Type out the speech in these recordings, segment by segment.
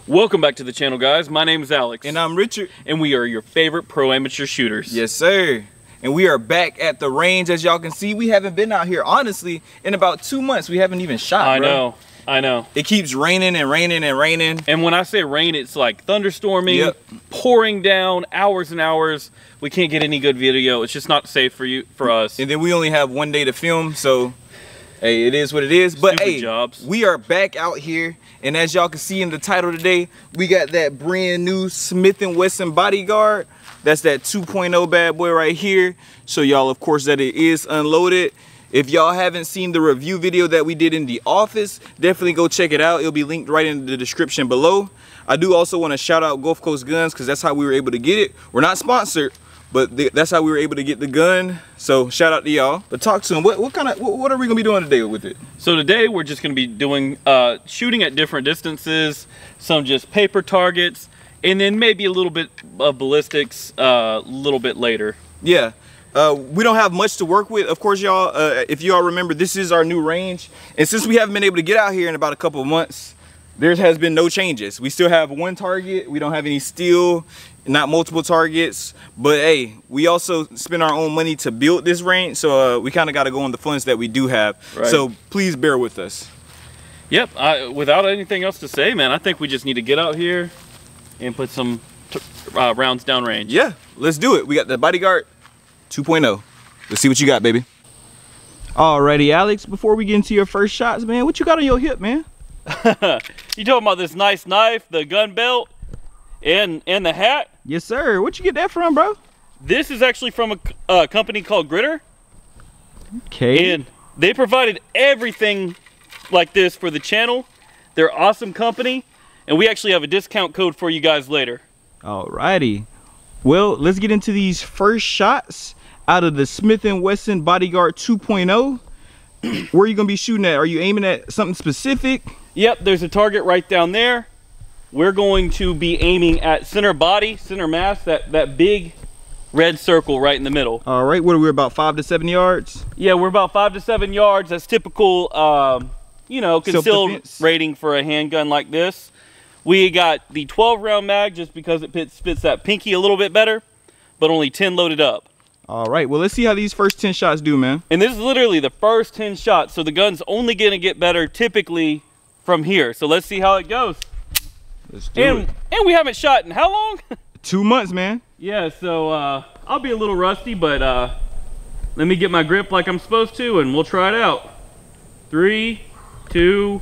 Welcome back to the channel, guys. My name is Alex. And I'm Richard. And we are your favorite pro amateur shooters. Yes, sir. And we are back at the range. As y'all can see, we haven't been out here, honestly, in about 2 months. We haven't even shot, I know. It keeps raining and raining and raining. And when I say rain, it's like thunderstorming, pouring down, hours and hours. We can't get any good video. It's just not safe for us. And then we only have 1 day to film, so hey, it is what it is. But hey, we are back out here. And as y'all can see in the title today, we got that brand new Smith and Wesson Bodyguard. That's that 2.0 bad boy right here. So y'all, of course, that it is unloaded. If y'all haven't seen the review video that we did in the office, definitely go check it out. It'll be linked right in the description below. I do also want to shout out Gulf Coast Guns because that's how we were able to get it. We're not sponsored, but that's how we were able to get the gun. So shout out to y'all. But talk to them. What are we gonna be doing today with it? So today we're just gonna be doing shooting at different distances, some just paper targets, and then maybe a little bit of ballistics a little bit later. Yeah. We don't have much to work with, of course, y'all. If y'all remember, this is our new range, and since we haven't been able to get out here in about a couple of months, there has been no changes. We still have 1 target. We don't have any steel, not multiple targets. But hey, we also spend our own money to build this range, so we kind of got to go on the funds that we do have. Right. So please bear with us. Yep. Without anything else to say, man, I think we just need to get out here and put some rounds downrange. Yeah, let's do it. We got the Bodyguard 2.0. Let's see what you got, baby. Alrighty, Alex, before we get into your first shots, man, what you got on your hip, man? You talking about this nice knife, the gun belt, and the hat? Yes, sir. Where'd you get that from, bro? This is actually from a company called Gritter. Okay. And they provided everything like this for the channel. They're an awesome company, and we actually have a discount code for you guys later. Alrighty. Well, let's get into these first shots out of the Smith and Wesson Bodyguard 2.0. Where are you gonna be shooting at? Are you aiming at something specific? Yep, there's a target right down there. We're going to be aiming at center body, center mass, that big red circle right in the middle. All right, what are we, about 5 to 7 yards? Yeah, we're about 5 to 7 yards. That's typical, you know, concealed rating for a handgun like this. We got the 12 round mag just because it fits that pinky a little bit better, but only 10 loaded up. All right, well, let's see how these first 10 shots do, man. And this is literally the first 10 shots, so the gun's only gonna get better typically from here. So let's see how it goes. Let's do it. And we haven't shot in how long? 2 months, man. Yeah, so I'll be a little rusty, but let me get my grip like I'm supposed to, and we'll try it out. 3, 2.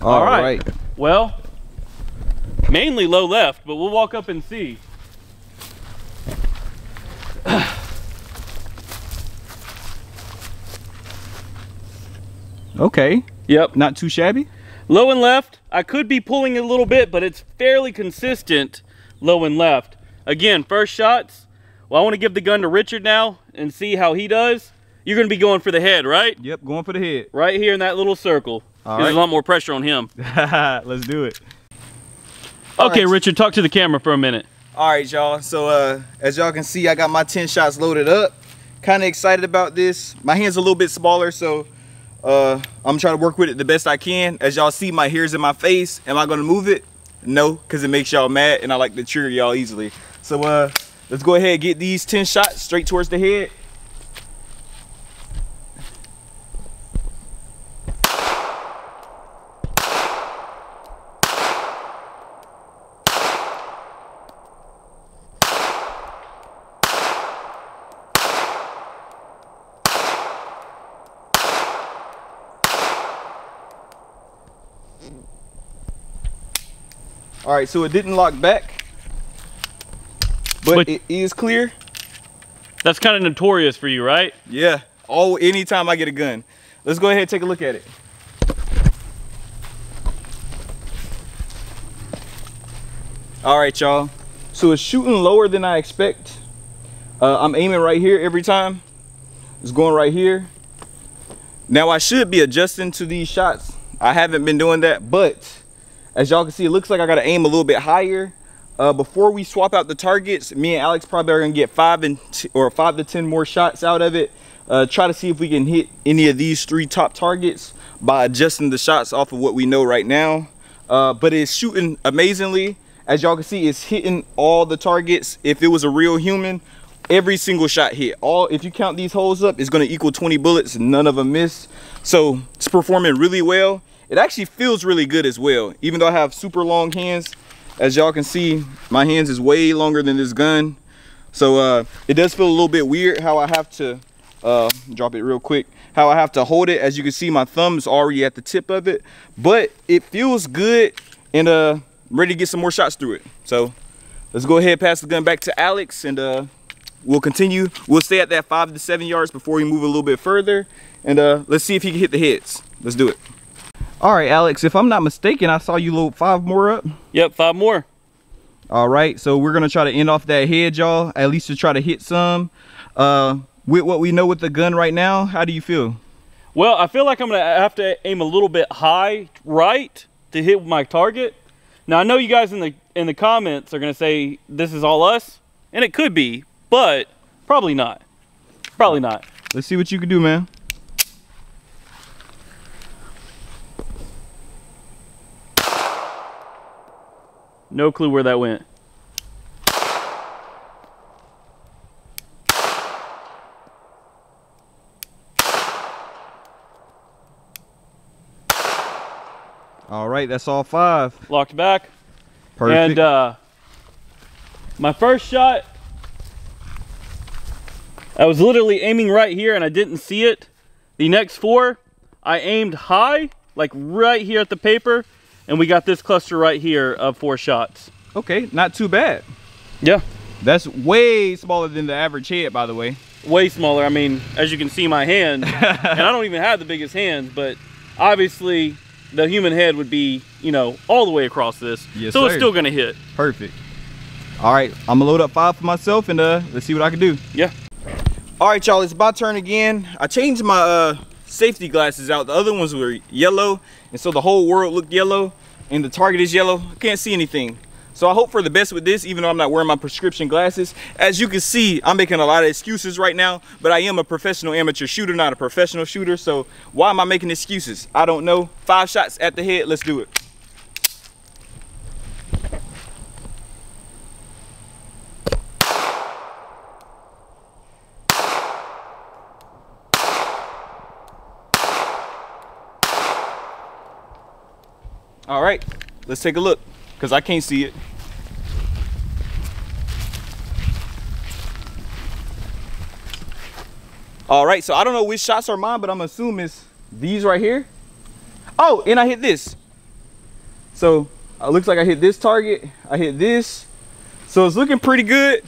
All right. Well, mainly low left, but we'll walk up and see. Okay. Yep. Not too shabby. Low and left. I could be pulling a little bit, but it's fairly consistent low and left. Again, first shots. Well, I want to give the gun to Richard now and see how he does. You're going to be going for the head, right? Yep, going for the head. Right here in that little circle. All right. There's a lot more pressure on him. Let's do it. Okay, Richard, talk to the camera for a minute. All right, y'all. So as y'all can see, I got my 10 shots loaded up. Kind of excited about this. My hand's a little bit smaller, so I'm trying to work with it the best I can. As y'all see, my hair's in my face. Am I gonna move it? No, because it makes y'all mad, and I like to trigger y'all easily. So let's go ahead and get these 10 shots straight towards the head. All right, so it didn't lock back, but it is clear. That's kind of notorious for you, right? Yeah, anytime I get a gun. Let's go ahead and take a look at it. All right, y'all. So it's shooting lower than I expect. I'm aiming right here every time. It's going right here. Now I should be adjusting to these shots. I haven't been doing that, but as y'all can see, it looks like I gotta aim a little bit higher. Before we swap out the targets, me and Alex probably are gonna get 5 to 10 more shots out of it. Try to see if we can hit any of these 3 top targets by adjusting the shots off of what we know right now. But it's shooting amazingly. As y'all can see, it's hitting all the targets. If it was a real human, every single shot hit. If you count these holes up, it's gonna equal 20 bullets and none of them miss. So it's performing really well. It actually feels really good as well. Even though I have super long hands, as y'all can see, my hands is way longer than this gun. So it does feel a little bit weird how I have to, drop it real quick, how I have to hold it. As you can see, my thumb is already at the tip of it, but it feels good, and ready to get some more shots through it. So let's go ahead and pass the gun back to Alex, and we'll continue. We'll stay at that 5 to 7 yards before we move a little bit further, and let's see if he can hit the heads. Let's do it. All right, Alex, if I'm not mistaken, I saw you load 5 more up. Yep, 5 more. All right, so we're gonna try to end off that head, y'all, at least to try to hit some. With what we know with the gun right now, how do you feel? Well, I feel like I'm gonna have to aim a little bit high right to hit my target. Now I know you guys in the comments are gonna say this is all us, and it could be, but probably not. Probably not. Let's see what you can do, man. No clue where that went. All right, that's all 5. Locked back. Perfect. And my first shot, I was literally aiming right here and I didn't see it. The next 4, I aimed high, like right here at the paper, and we got this cluster right here of 4 shots. Okay, not too bad. Yeah. That's way smaller than the average head, by the way. Way smaller. I mean, as you can see my hand, and I don't even have the biggest hands, but obviously the human head would be, you know, all the way across this. Yes, so sir. It's still gonna hit. Perfect. All right, I'm gonna load up 5 for myself, and let's see what I can do. Yeah. All right, y'all, it's my turn again. I changed my safety glasses out. The other ones were yellow, and so the whole world looked yellow, and the target is yellow. I can't see anything. So I hope for the best with this, even though I'm not wearing my prescription glasses. As you can see, I'm making a lot of excuses right now, but I am a professional amateur shooter, not a professional shooter. So why am I making excuses? I don't know. 5 shots at the head. Let's do it. All right, let's take a look, because I can't see it. All right, so I don't know which shots are mine, but I'm assuming it's these right here. Oh, and I hit this. So it looks like I hit this target. I hit this. So it's looking pretty good.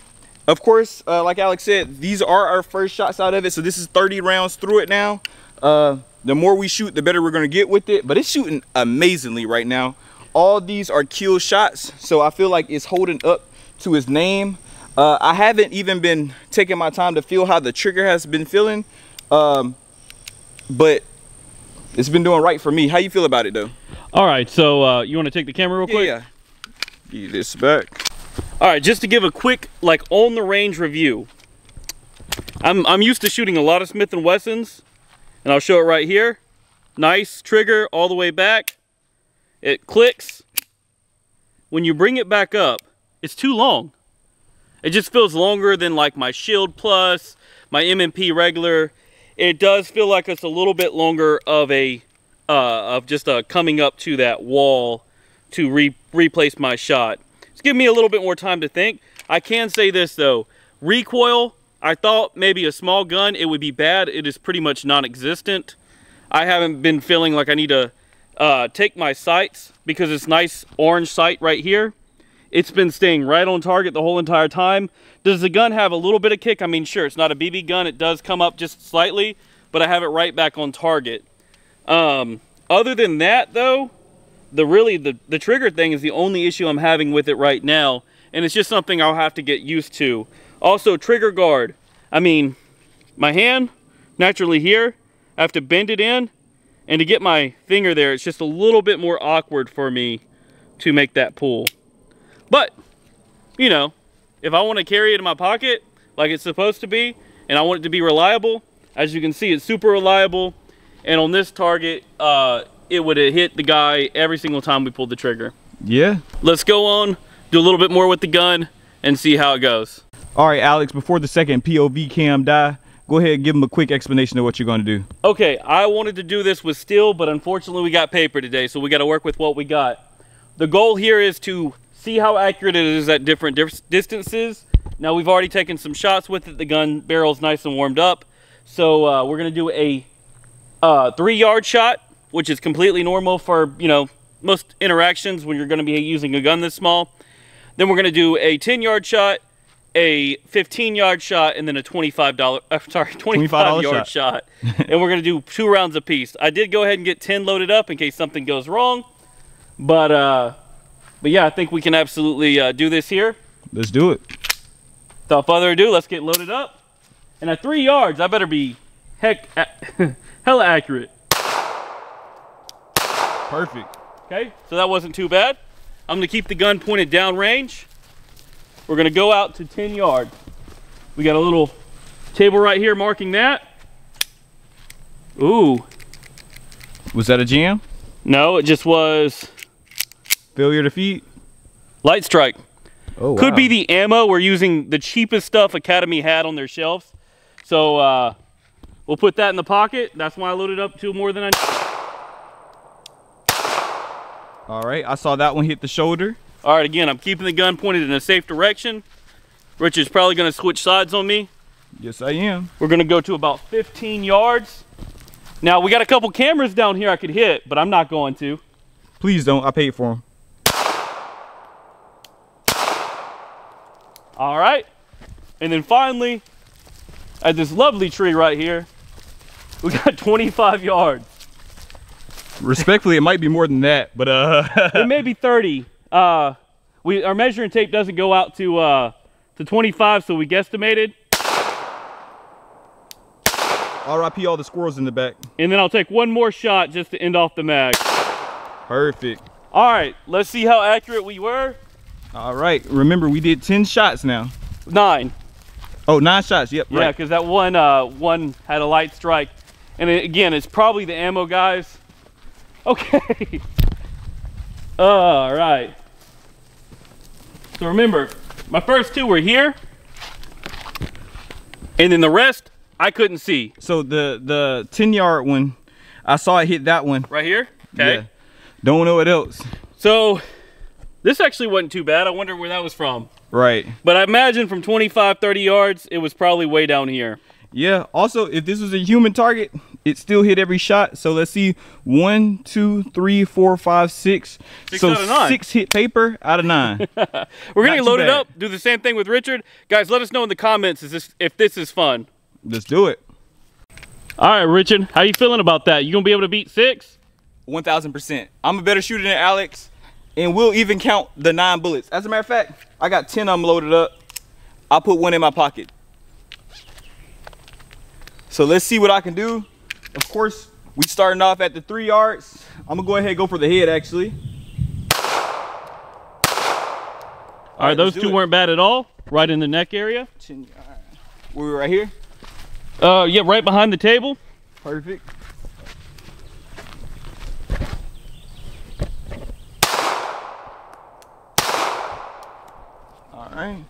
Of course, like Alex said, these are our first shots out of it. So this is 30 rounds through it now. The more we shoot, the better we're gonna get with it. But it's shooting amazingly right now. All these are kill shots, so I feel like it's holding up to its name. I haven't even been taking my time to feel how the trigger has been feeling, but it's been doing right for me. How you feel about it though? All right, so you want to take the camera real quick? Yeah. Give you this back. All right, just to give a quick like on the range review. I'm used to shooting a lot of Smith and Wessons, and I'll show it right here. Nice trigger all the way back. It clicks. When you bring it back up, it's too long. It just feels longer than like my Shield Plus, my M&P regular. It does feel like it's a little bit longer of a coming up to that wall to replace my shot. It's giving me a little bit more time to think. I can say this though, recoil, I thought maybe a small gun, it would be bad. It is pretty much non-existent. I haven't been feeling like I need to take my sights because it's nice orange sight right here. It's been staying right on target the whole entire time. Does the gun have a little bit of kick? I mean, sure, it's not a BB gun. It does come up just slightly, but I have it right back on target. Other than that, though, the trigger thing is the only issue I'm having with it right now, and it's just something I'll have to get used to. Also, trigger guard. I mean, my hand naturally here, I have to bend it in, and to get my finger there, it's just a little bit more awkward for me to make that pull. But, you know, if I want to carry it in my pocket like it's supposed to be, and I want it to be reliable, as you can see, it's super reliable. And on this target, it would have hit the guy every single time we pulled the trigger. Yeah. Let's go on, do a little bit more with the gun, and see how it goes. All right, Alex, before the second POV cam die, go ahead and give them a quick explanation of what you're going to do. Okay, I wanted to do this with steel, but unfortunately we got paper today, so we got to work with what we got. The goal here is to see how accurate it is at different distances. Now, we've already taken some shots with it. The gun barrel's nice and warmed up. So we're going to do a 3-yard shot, which is completely normal for, you know, most interactions when you're going to be using a gun this small. Then we're going to do a 10-yard shot, a 15-yard shot, and then a $25 shot. And we're going to do 2 rounds apiece. I did go ahead and get 10 loaded up in case something goes wrong. But yeah, I think we can absolutely do this here. Let's do it. Without further ado, let's get loaded up. And at 3 yards, I better be hella accurate. Perfect. Okay, so that wasn't too bad. I'm gonna keep the gun pointed down range. We're gonna go out to 10 yards. We got a little table right here marking that. Ooh. Was that a jam? No, it just was failure to feed. Light strike. Oh, wow. Could be the ammo. We're using the cheapest stuff Academy had on their shelves. So we'll put that in the pocket. That's why I loaded up 2 more than I need. All right, I saw that one hit the shoulder. All right, again, I'm keeping the gun pointed in a safe direction. Richard's probably gonna switch sides on me. Yes, I am. We're gonna go to about 15 yards. Now, we got a couple cameras down here I could hit, but I'm not going to. Please don't, I paid for them. All right, and then finally, at this lovely tree right here, we got 25 yards. Respectfully, it might be more than that, but it may be 30. Our measuring tape doesn't go out to 25, so we guesstimated. RIP all the squirrels in the back. And then I'll take one more shot just to end off the mag. Perfect. All right, let's see how accurate we were. All right, remember we did 10 shots now. 9. Oh, 9 shots, yep. Yeah, because that one had a light strike. And again, it's probably the ammo, guys. Okay. All right. So remember, my first 2 were here. And then the rest, I couldn't see. So the 10-yard one, I saw it hit that one. Right here? Okay. Yeah. Don't know what else. So this actually wasn't too bad. I wonder where that was from. Right. But I imagine from 25, 30 yards, it was probably way down here. Yeah. Also, if this was a human target, it still hit every shot. So let's see. 1, 2, 3, 4, 5, 6. 6 so out of 9. 6 hit paper out of 9. We're gonna load it up. Do the same thing with Richard. Guys, let us know in the comments if this is fun. Let's do it. All right, Richard. How you feeling about that? You gonna be able to beat 6? 1000%. I'm a better shooter than Alex, and we'll even count the 9 bullets. As a matter of fact, I got 10 of them loaded up. I'll put 1 in my pocket. So let's see what I can do. Of course, we starting off at the 3 yards. I'm gonna go ahead and go for the head, actually. All right, those 2 weren't bad at all. Right in the neck area. All right. We're right here? Yeah, right behind the table. Perfect. All right.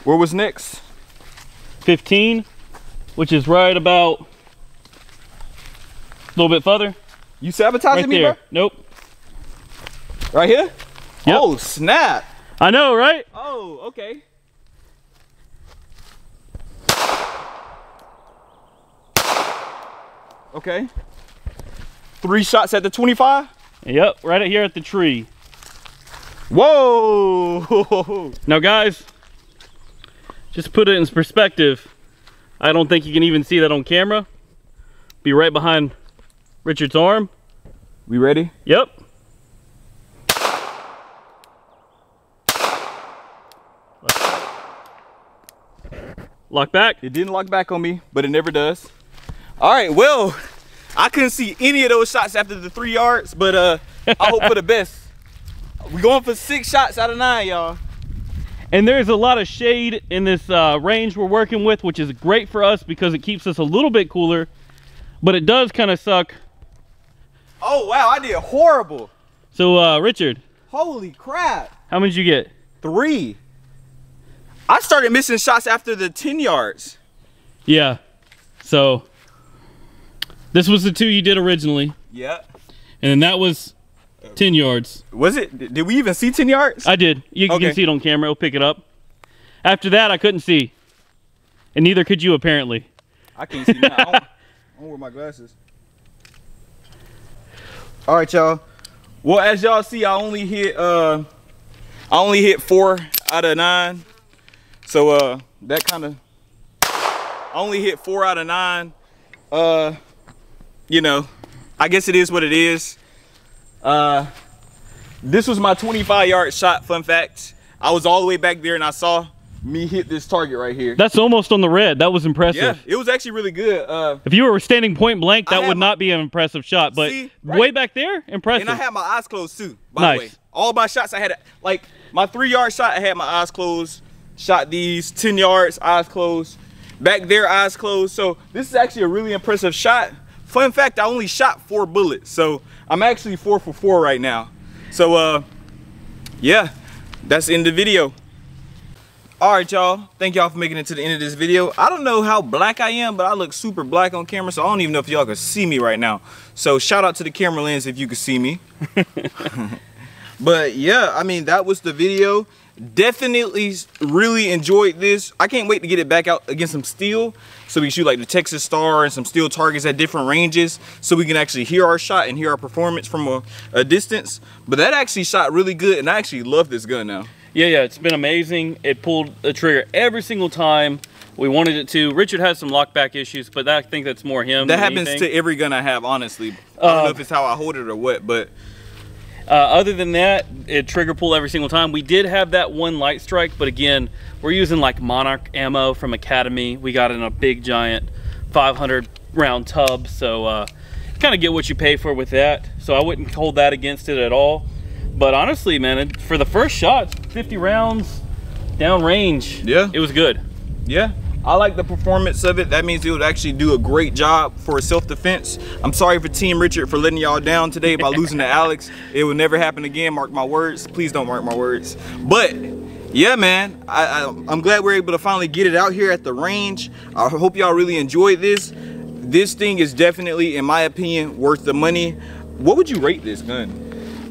Where was next? 15, which is right about a little bit further. You sabotaging right me, there. Bro? Nope. Right here? Yep. Oh, snap. I know, right? Oh, okay. Okay. 3 shots at the 25? Yep, right here at the tree. Whoa! Now, guys, just put it in perspective. I don't think you can even see that on camera. Be right behind Richard's arm. We ready? Yep. Lock back? It didn't lock back on me, but it never does. All right, well, I couldn't see any of those shots after the 3 yards, but I hope for the best. We're going for 6 shots out of 9, y'all. And there's a lot of shade in this range we're working with, which is great for us because it keeps us a little bit cooler, but it does kind of suck. Oh, wow, I did horrible. So, Richard. Holy crap. How many did you get? 3. I started missing shots after the 10 yards. Yeah. So, this was the 2 you did originally. Yeah. And then that was 10 yards. Was it? Did we even see 10 yards? I did. You can see it on camera. It'll pick it up. After that, I couldn't see. And neither could you, apparently. I can't see now. I don't wear my glasses. All right, y'all. Well, as y'all see, I only hit 4 out of 9. So that kind of, I only hit 4 out of 9. You know, I guess it is what it is. This was my 25-yard shot, fun fact. I was all the way back there and I saw me hit this target right here. That's almost on the red. That was impressive. Yeah, it was actually really good. If you were standing point blank, that would not be an impressive shot, but see, way back there, impressive. And I had my eyes closed too, by the way. All my shots I had, like my 3-yard shot, I had my eyes closed. Shot these 10 yards, eyes closed. Back there, eyes closed. So this is actually a really impressive shot. Fun fact, I only shot 4 bullets. So I'm actually 4 for 4 right now. So yeah, that's the end of the video. All right, y'all. Thank y'all for making it to the end of this video. I don't know how black I am, but I look super black on camera, so I don't even know if y'all can see me right now. So shout out to the camera lens if you can see me. But yeah, I mean, that was the video. Definitely really enjoyed this. I can't wait to get it back out against some steel so we can shoot like the Texas Star and some steel targets at different ranges so we can actually hear our shot and hear our performance from a distance. But that actually shot really good, and I actually love this gun now. Yeah, it's been amazing. It pulled the trigger every single time we wanted it to. Richard has some lockback issues, but I think that's more him. That happens to every gun I have, honestly. I don't know if it's how I hold it or what, but other than that, it trigger pull every single time. We did have that one light strike, but again, we're using like Monarch ammo from Academy. We got in a big giant 500 round tub, so kind of get what you pay for with that. So I wouldn't hold that against it at all. But honestly, man, for the first shot, 50 rounds down range, yeah, it was good. Yeah, I like the performance of it. That means it would actually do a great job for self-defense. I'm sorry for Team Richard for letting y'all down today by losing to Alex. It will never happen again, mark my words. Please don't mark my words. But yeah, man, I'm glad we're able to finally get it out here at the range. I hope y'all really enjoyed this. This thing is definitely, in my opinion, worth the money. What would you rate this gun?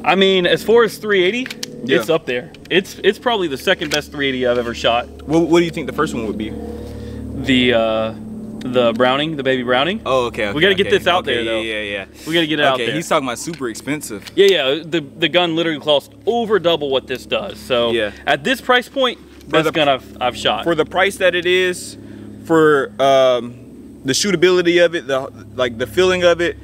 I mean, as far as 380, yeah, it's up there. It's probably the second best 380 I've ever shot. What do you think the first one would be? The Browning, the baby Browning. Oh, okay. We got to get this out there, though. Yeah. We got to get it out there. Okay, he's talking about super expensive. Yeah. The gun literally costs over double what this does. So yeah, at this price point, best gun I've shot. For the price that it is, for the shootability of it, the feeling of it,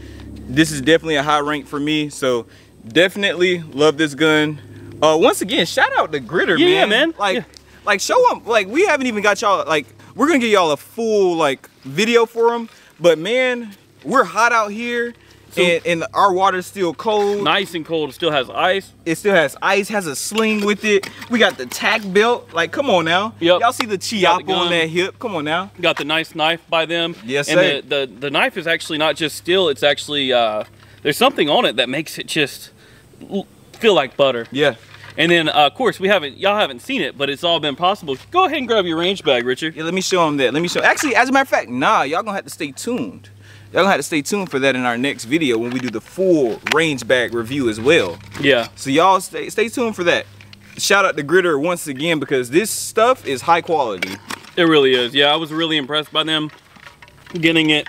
this is definitely a high rank for me. So definitely love this gun. Once again, shout out to Gritter, man. Yeah, man. Like show them. Like, we haven't even got y'all, like, we're gonna get y'all a full like video for them, but man, we're hot out here, and our water's still cold. Nice and cold. It still has ice. It still has ice, has a sling with it. We got the tack belt. Like, come on now. Yep. Y'all see the Chiappa on that hip. Come on now. Got the nice knife by them. Yes, sir. And the knife is actually not just steel. It's actually, there's something on it that makes it just feel like butter. Yeah. And then, of course, y'all haven't seen it, but it's all been possible. Go ahead and grab your range bag, Richard. Yeah, let me show them that. Actually, as a matter of fact, nah, y'all gonna have to stay tuned. Y'all gonna have to stay tuned for that in our next video when we do the full range bag review as well. Yeah. So y'all stay tuned for that. Shout out to Gritter once again, because this stuff is high quality. It really is. Yeah, I was really impressed by them getting it.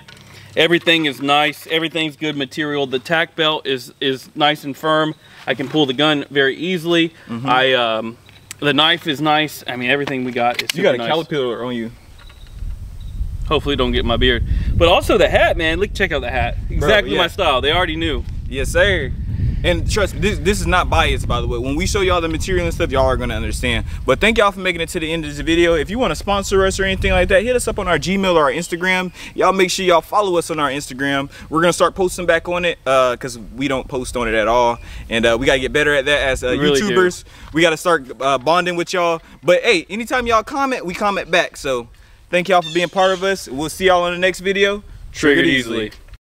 Everything is nice. Everything's good material. The tack belt is nice and firm. I can pull the gun very easily. Mm-hmm. The knife is nice. I mean, everything we got is super nice. You got a caterpillar on you. Hopefully don't get my beard. But also the hat, man. Look, check out the hat. Exactly my style. They already knew. Yes, sir. And trust me, this is not biased, by the way. When we show y'all the material and stuff, y'all are gonna understand. But thank y'all for making it to the end of this video. If you want to sponsor us or anything like that, hit us up on our Gmail or our Instagram. Y'all make sure y'all follow us on our Instagram. We're gonna start posting back on it because we don't post on it at all, and we gotta get better at that as really YouTubers. We gotta start bonding with y'all. But hey, anytime y'all comment, we comment back. So thank y'all for being part of us. We'll see y'all on the next video. Triggered easily.